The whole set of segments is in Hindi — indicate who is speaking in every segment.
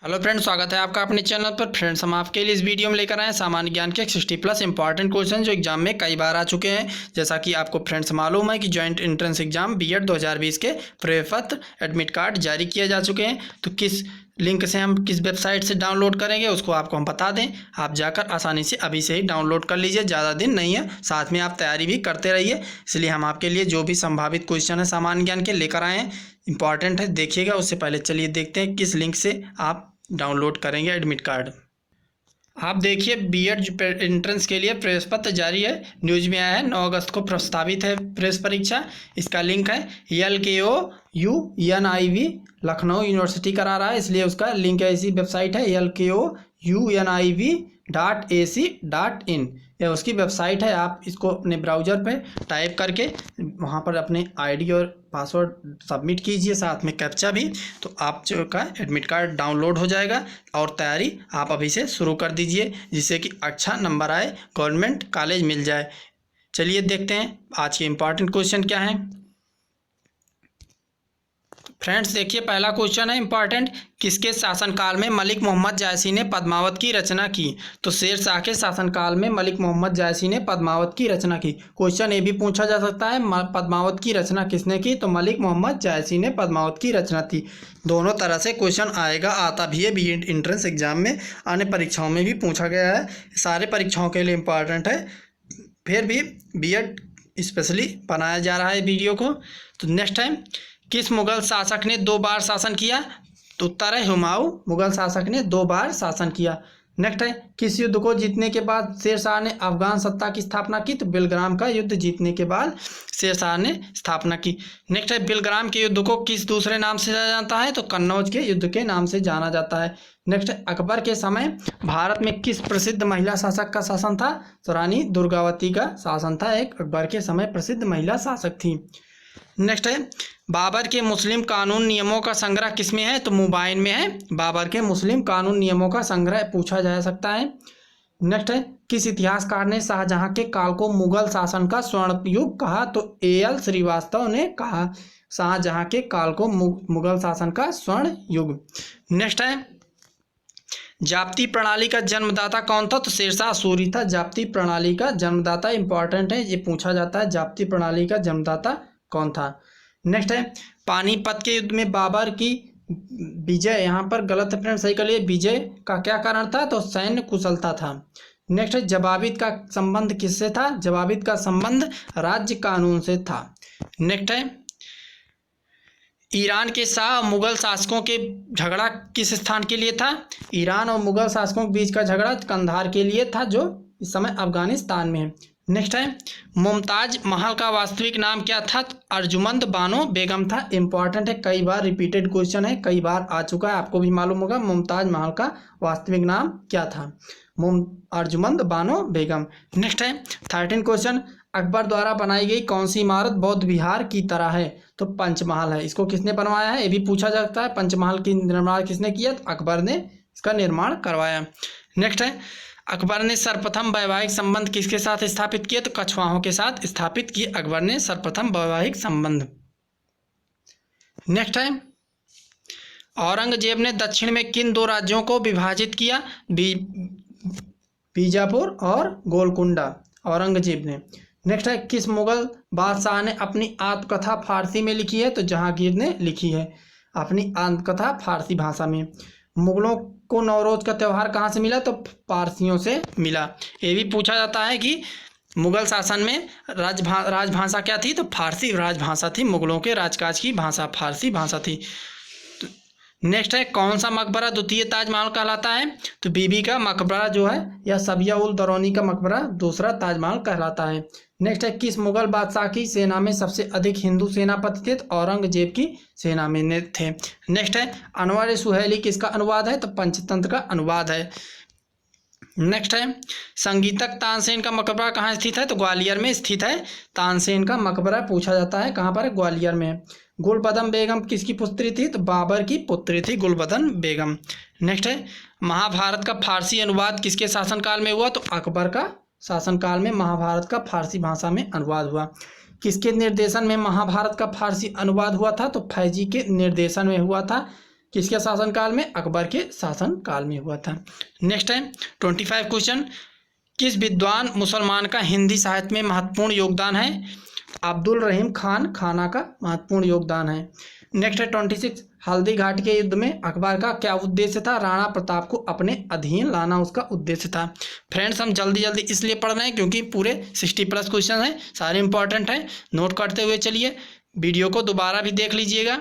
Speaker 1: हेलो फ्रेंड्स, स्वागत है आपका अपने चैनल पर। फ्रेंड्स, हम आपके लिए इस वीडियो में लेकर आए हैं सामान्य ज्ञान के 60+ इंपॉर्टेंट क्वेश्चन जो एग्जाम में कई बार आ चुके हैं। जैसा कि आपको फ्रेंड्स मालूम है कि जॉइंट एंट्रेंस एग्जाम बीएड 2020 के प्रवेश पत्र एडमिट कार्ड जारी किए जा चुके हैं। तो किस लिंक से हम किस वेबसाइट से डाउनलोड करेंगे उसको आपको हम बता दें। आप जाकर आसानी से अभी से ही डाउनलोड कर लीजिए, ज़्यादा दिन नहीं है। साथ में आप तैयारी भी करते रहिए। इसलिए हम आपके लिए जो भी संभावित क्वेश्चन है सामान्य ज्ञान के लेकर आए हैं, इंपॉर्टेंट है, देखिएगा। उससे पहले चलिए देखते हैं किस लिंक से आप डाउनलोड करेंगे एडमिट कार्ड। आप देखिए, बीएड एंट्रेंस के लिए प्रवेश पत्र जारी है। न्यूज़ में आया है 9 अगस्त को प्रस्तावित है प्रवेश परीक्षा। इसका लिंक है LKOUNIV लखनऊ यूनिवर्सिटी करा रहा है, इसलिए उसका लिंक ऐसी वेबसाइट है LKOUNIV.AC.in। यह उसकी वेबसाइट है। आप इसको अपने ब्राउज़र पे टाइप करके वहाँ पर अपने आईडी और पासवर्ड सबमिट कीजिए, साथ में कैप्चा भी। तो आप जो का एडमिट कार्ड डाउनलोड हो जाएगा और तैयारी आप अभी से शुरू कर दीजिए, जिससे कि अच्छा नंबर आए, गवर्नमेंट कॉलेज मिल जाए। चलिए देखते हैं आज के इम्पॉर्टेंट क्वेश्चन क्या हैं। फ्रेंड्स देखिए, पहला क्वेश्चन है इंपॉर्टेंट, किसके शासनकाल में मलिक मोहम्मद जायसी ने पद्मावत की रचना की? तो शेर शाह के शासनकाल में मलिक मोहम्मद जायसी ने पद्मावत की रचना की। क्वेश्चन ये भी पूछा जा सकता है, पद्मावत की रचना किसने की? तो मलिक मोहम्मद जायसी ने पद्मावत की रचना की। दोनों तरह से क्वेश्चन आएगा, आता भी है बीएड एंट्रेंस एग्जाम में, अन्य परीक्षाओं में भी पूछा गया है। सारे परीक्षाओं के लिए इम्पॉर्टेंट है, फिर भी बीएड स्पेशली बनाया जा रहा है वीडियो को। तो नेक्स्ट टाइम, किस मुगल शासक ने 2 बार शासन किया? तो उत्तर है हुमायूं मुगल शासक ने 2 बार शासन किया। नेक्स्ट है, किस युद्ध को जीतने के बाद शेर शाह ने अफगान सत्ता की स्थापना की? तो बिलग्राम का युद्ध जीतने के बाद शेर शाह ने स्थापना की। नेक्स्ट है, बिलग्राम के युद्ध को किस दूसरे नाम से जाना जाता है? तो कन्नौज के युद्ध के नाम से जाना जाता है। नेक्स्ट है, अकबर के समय भारत में किस प्रसिद्ध महिला शासक का शासन था? तो रानी दुर्गावती का शासन था, एक अकबर के समय प्रसिद्ध महिला शासक थी। नेक्स्ट है, बाबर के मुस्लिम कानून नियमों का संग्रह किसमें है? तो मुबाइन में है। बाबर के मुस्लिम कानून नियमों का संग्रह पूछा जा सकता है। नेक्स्ट है, किस इतिहासकार ने शाहजहां के काल को मुगल शासन का स्वर्ण युग कहा? तो AL श्रीवास्तव ने कहा शाहजहां के काल को मुगल शासन का स्वर्ण युग। नेक्स्ट है, जाप्ती प्रणाली का जन्मदाता कौन था? तो शेरशाह सूरी था जाप्ती प्रणाली का जन्मदाता। इंपॉर्टेंट है, ये पूछा जाता है, जाप्ती प्रणाली का जन्मदाता कौन था। नेक्स्ट है, पानीपत के युद्ध में बाबर की विजय, यहाँ पर गलत है फ्रेंड, सही कर लिए, विजय का क्या कारण था? तो सैन्य कुशलता था। नेक्स्ट है, जवाबिद का संबंध किससे था? जवाबिद का संबंध राज्य कानून से था। नेक्स्ट है, ईरान के शाह मुगल शासकों के झगड़ा किस स्थान के लिए था? ईरान और मुगल शासकों के बीच का झगड़ा कंधार के लिए था, जो इस समय अफगानिस्तान में है। नेक्स्ट है, मुमताज महल का वास्तविक नाम क्या था? अर्जुमंद बानो बेगम था। इंपॉर्टेंट है, कई बार रिपीटेड क्वेश्चन है, कई बार आ चुका है, आपको भी मालूम होगा। मुमताज महल का वास्तविक नाम क्या था? अर्जुमंद बानो बेगम। नेक्स्ट है 13 क्वेश्चन, अकबर द्वारा बनाई गई कौन सी इमारत बौद्ध विहार की तरह है? तो पंचमहल है। इसको किसने बनवाया है? ये भी पूछा जाता है, पंचमहल की निर्माण किसने किया? तो अकबर ने इसका निर्माण करवाया। नेक्स्ट है, अकबर ने सर्वप्रथम वैवाहिक संबंध किसके साथ स्थापित किए? तो कछवाहों के साथ स्थापित किए अकबर ने सर्वप्रथम वैवाहिक संबंध। नेक्स्ट है, औरंगजेब ने दक्षिण में किन 2 राज्यों को विभाजित किया? बीजापुर और गोलकुंडा, औरंगजेब ने। नेक्स्ट है, किस मुगल बादशाह ने अपनी आत्मकथा फारसी में लिखी है? तो जहांगीर ने लिखी है अपनी आत्मकथा फारसी भाषा में। मुगलों को नवरोज का त्यौहार कहाँ से मिला? तो पारसियों से मिला। ये भी पूछा जाता है कि मुगल शासन में राजभाषा क्या थी? तो फारसी राजभाषा थी। मुगलों के राजकाज की भाषा फारसी भाषा थी। नेक्स्ट है, कौन सा मकबरा द्वितीय ताजमहल कहलाता है? तो बीबी का मकबरा जो है या सबिया उल दरौनी का मकबरा दूसरा ताजमहल कहलाता है। नेक्स्ट है, किस मुगल बादशाह की सेना में सबसे अधिक हिंदू सेनापति थे? तो औरंगजेब की सेना में थे। नेक्स्ट है, अनवर सुहेली किसका अनुवाद है? तो पंचतंत्र का अनुवाद है। नेक्स्ट है, संगीतक तानसेन का मकबरा कहाँ स्थित है? तो ग्वालियर में स्थित है। तानसेन का मकबरा पूछा जाता है कहाँ पर? ग्वालियर में। गुलबदन बेगम किसकी पुत्री थी? तो बाबर की पुत्री थी गुलबदन बेगम। नेक्स्ट है, महाभारत का फारसी अनुवाद किसके शासनकाल में हुआ? तो अकबर का शासनकाल में महाभारत का फारसी भाषा में अनुवाद हुआ। किसके निर्देशन में महाभारत का फारसी अनुवाद हुआ था? तो फैजी के निर्देशन में हुआ था। किसके शासनकाल में? अकबर के शासनकाल में हुआ था। नेक्स्ट है 25 क्वेश्चन, किस विद्वान मुसलमान का हिंदी साहित्य में महत्वपूर्ण योगदान है? अब्दुल रहीम खान खाना का महत्वपूर्ण योगदान है। नेक्स्ट है 26, हल्दी घाटी के युद्ध में अकबर का क्या उद्देश्य था? राणा प्रताप को अपने अधीन लाना उसका उद्देश्य था। फ्रेंड्स, हम जल्दी जल्दी इसलिए पढ़ रहे हैं क्योंकि पूरे 60+ क्वेश्चन हैं, सारे इंपॉर्टेंट हैं। नोट करते हुए चलिए, वीडियो को दोबारा भी देख लीजिएगा।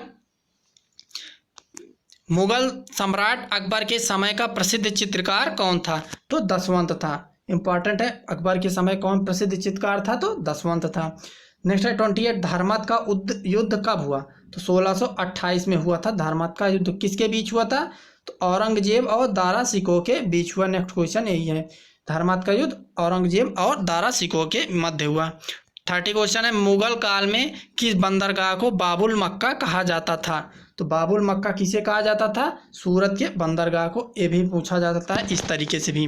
Speaker 1: मुगल सम्राट अकबर के समय का प्रसिद्ध चित्रकार कौन था? तो दसवंत था। इंपॉर्टेंट है, अकबर के समय कौन प्रसिद्ध चित्रकार था? तो दसवंत था। नेक्स्ट है 28, धर्मत का युद्ध कब हुआ? तो 1628 में हुआ था। धर्मत का युद्ध किसके बीच हुआ था? तो औरंगजेब और दारा सिकोह के बीच हुआ। नेक्स्ट क्वेश्चन यही है, धर्मत का युद्ध औरंगजेब और दारा सिकोह के मध्य हुआ। 30 क्वेश्चन है, मुगल काल में किस बंदरगाह को बाबुल मक्का कहा जाता था? तो बाबुल मक्का किसे कहा जाता था? सूरत के बंदरगाह को। ये भी पूछा जाता है इस तरीके से भी।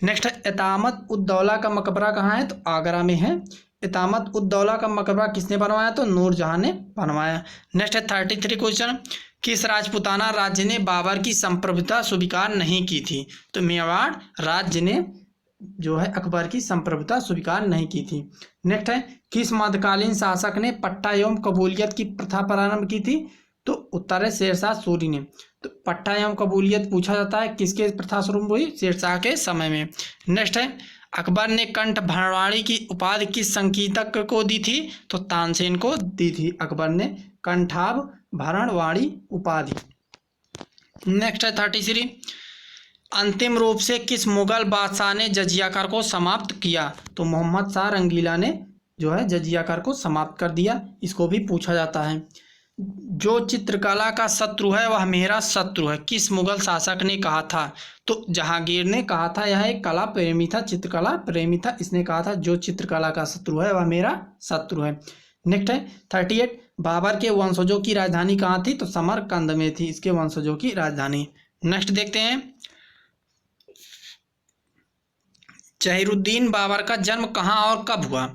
Speaker 1: नेक्स्ट है इतामत उद्दौला का मकबरा कहाँ है? तो आगरा में है। इतामत उद्दौला का मकबरा किसने बनवाया? तो नूरजहां ने बनवाया। नेक्स्ट है 33 क्वेश्चन, किस राजपूताना राज्य ने बाबर की संप्रभुता स्वीकार नहीं की थी? तो मेवाड़ राज्य ने जो है अकबर की संप्रभुता स्वीकार नहीं की थी। नेक्स्ट है किस मध्यकालीन शासक ने पट्टा एवं कबूलियत की प्रथा प्रारंभ की थी? तो उत्तर है शेरशाह सूरी ने। तो पट्टा एवं कबूलियत पूछा जाता है किसके प्रथा शुरू हुई? शेरशाह के समय में। नेक्स्ट है अकबर ने कंठ भरवाड़ी की उपाधि किस संगीतज्ञ को दी थी? तो तानसेन को दी थी अकबर ने कंठाभ भरणवाड़ी उपाधि। नेक्स्ट है 33, अंतिम रूप से किस मुगल बादशाह ने जजिया कर को समाप्त किया? तो मोहम्मद शाह रंगीला ने जो है जजिया कर को समाप्त कर दिया। इसको भी पूछा जाता है। जो चित्रकला का शत्रु है वह मेरा शत्रु है, किस मुगल शासक ने कहा था? तो जहांगीर ने कहा था। यह एक कला प्रेमी था, चित्रकला प्रेमी था। इसने कहा था जो चित्रकला का शत्रु है वह मेरा शत्रु है। नेक्स्ट है 38, बाबर के वंशजों की राजधानी कहाँ थी? तो समरकंद में थी इसके वंशजों की राजधानी। नेक्स्ट देखते हैं, जहीरुद्दीन बाबर का जन्म कहाँ और कब हुआ?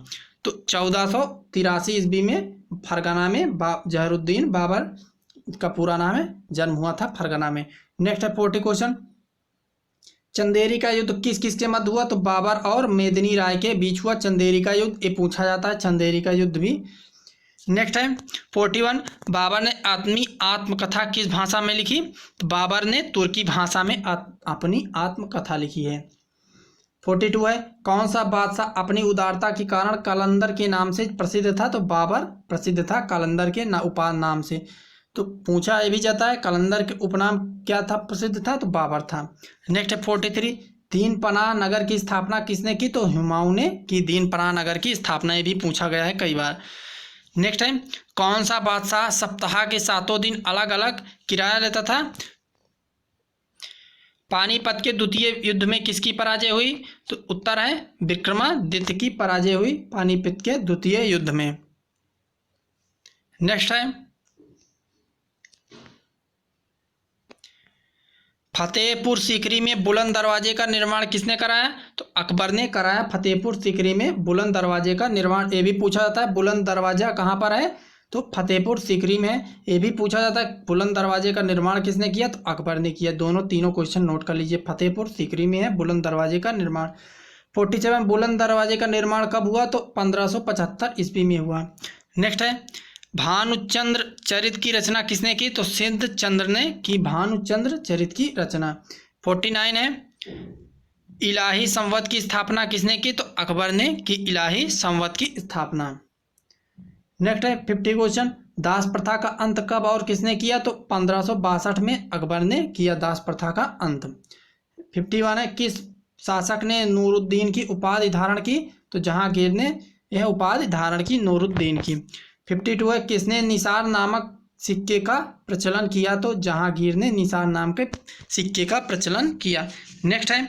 Speaker 1: तो 1483 ईस्वी में फरगना में जहीरुद्दीन बाबर का पूरा नाम है, जन्म हुआ था फरगना में। नेक्स्ट है 40 क्वेश्चन, चंदेरी का युद्ध किस किस के मध्य हुआ? तो बाबर और मेदिनी राय के बीच हुआ चंदेरी का युद्ध। ये पूछा जाता है चंदेरी का युद्ध भी। नेक्स्ट है 41, बाबर ने अपनी आत्मकथा किस भाषा में लिखी? तो बाबर ने तुर्की भाषा में अपनी आत्मकथा लिखी है। 42 है, कौन सा बादशाह अपनी उदारता के कारण कलंदर के नाम से प्रसिद्ध था? तो बाबर प्रसिद्ध था कलंदर के नाम से। तो पूछा ये भी जाता है कलंदर के उपनाम क्या था प्रसिद्ध था? तो बाबर था। नेक्स्ट है 43, दीन पनाह नगर की स्थापना किसने की? तो हुमायूं ने की दीन पनाह नगर की स्थापना। ये भी पूछा गया है कई बार। नेक्स्ट है कौन सा बादशाह सप्ताह के 7 दिन अलग अलग किराया लेता था? पानीपत के द्वितीय युद्ध में किसकी पराजय हुई? तो उत्तर है विक्रमादित्य की पराजय हुई पानीपत के द्वितीय युद्ध में। नेक्स्ट है फतेहपुर सीकरी में बुलंद दरवाजे का निर्माण किसने कराया? तो अकबर ने कराया फतेहपुर सीकरी में बुलंद दरवाजे का निर्माण। ये भी पूछा जाता है बुलंद दरवाजा कहाँ पर है? तो फतेहपुर सीकरी में। ये भी पूछा जाता है बुलंद दरवाजे का निर्माण किसने किया? तो अकबर ने किया। तीनों क्वेश्चन नोट कर लीजिए। फतेहपुर सीकरी में है बुलंद दरवाजे का निर्माण। 47, बुलंद दरवाजे का निर्माण कब हुआ? तो 1575 ईस्वी में हुआ। नेक्स्ट है भानुचंद्र चरित की रचना किसने की? तो सिद्ध चंद्र ने की भानुचंद्र चरित की रचना। 49 है इलाही संवत की स्थापना किसने की? तो अकबर ने की इलाही संवत की स्थापना। नेक्स्ट है 50 क्वेश्चन, दास प्रथा का अंत कब और किसने किया? तो 1562 में अकबर ने किया दास प्रथा का अंत। 51 है किस शासक ने नूरुद्दीन की उपाधि धारण की? तो जहांगीर ने यह उपाधि धारण की नूरुद्दीन की। 52 है किसने निसार नामक सिक्के का प्रचलन किया? तो जहांगीर ने निसार नाम के सिक्के का प्रचलन किया। नेक्स्ट है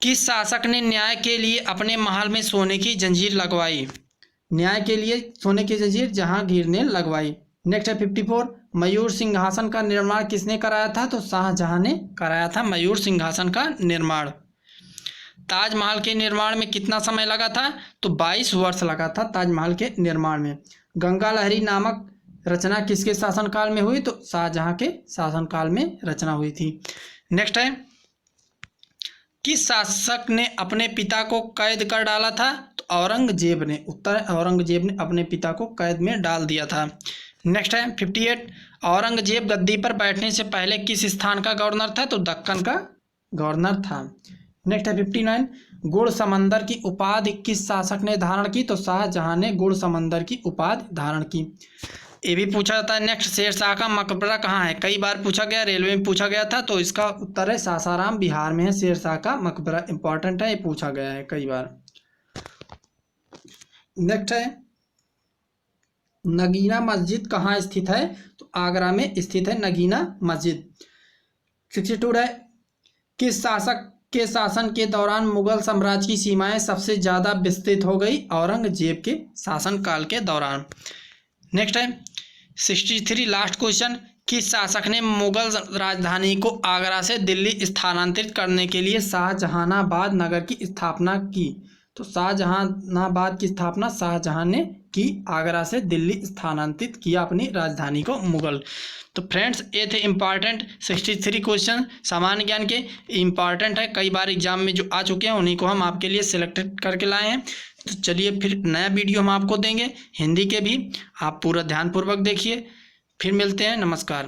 Speaker 1: किस शासक ने न्याय के लिए अपने महल में सोने की जंजीर लगवाई? न्याय के लिए सोने की जंजीर जहांगीर ने लगवाई। नेक्स्ट है 54, मयूर सिंहासन का निर्माण किसने कराया था? तो शाहजहां ने कराया था मयूर सिंहासन का निर्माण। ताजमहल के निर्माण में कितना समय लगा था? तो 22 वर्ष लगा था ताजमहल के निर्माण में। गंगा लहरी नामक रचना किसके शासनकाल में हुई? तो शाहजहां के शासनकाल में रचना हुई थी। नेक्स्ट है, किस शासक ने अपने पिता को कैद कर डाला था? तो औरंगजेब ने। उत्तर है औरंगजेब ने अपने पिता को कैद में डाल दिया था। नेक्स्ट है 58, औरंगजेब गद्दी पर बैठने से पहले किस स्थान का गवर्नर था? तो दक्कन का गवर्नर था। नेक्स्ट है 59, गुड़ समंदर की उपाधि किस शासक ने धारण की? तो शाहजहां ने गुड़ समंदर की उपाधि धारण की। ये भी पूछा जाता है। नेक्स्ट, शेरशाह का मकबरा कहाँ है? कई बार पूछा गया, रेलवे में पूछा गया था, तो इसका उत्तर है सासाराम बिहार में है शेरशाह का मकबरा। इंपॉर्टेंट है, ये पूछा गया है कई बार। नेक्स्ट है, नगीना मस्जिद कहाँ स्थित है? तो आगरा में स्थित है नगीना मस्जिद। 62 है, किस शासक के शासन के दौरान मुगल साम्राज्य की सीमाएं सबसे ज्यादा विस्तृत हो गई? औरंगजेब के शासनकाल के दौरान। नेक्स्ट है 63, लास्ट क्वेश्चन, किस शासक ने मुगल राजधानी को आगरा से दिल्ली स्थानांतरित करने के लिए शाहजहानाबाद नगर की स्थापना की? तो शाहजहानाबाद की स्थापना शाहजहां ने की, आगरा से दिल्ली स्थानांतरित किया अपनी राजधानी को मुगल। तो फ्रेंड्स, ये थे इम्पॉर्टेंट 63 क्वेश्चन सामान्य ज्ञान के। इम्पॉर्टेंट है, कई बार एग्जाम में जो आ चुके हैं उन्हीं को हम आपके लिए सिलेक्टेड करके लाए हैं। तो चलिए, फिर नया वीडियो हम आपको देंगे हिंदी के भी, आप पूरा ध्यानपूर्वक देखिए। फिर मिलते हैं, नमस्कार।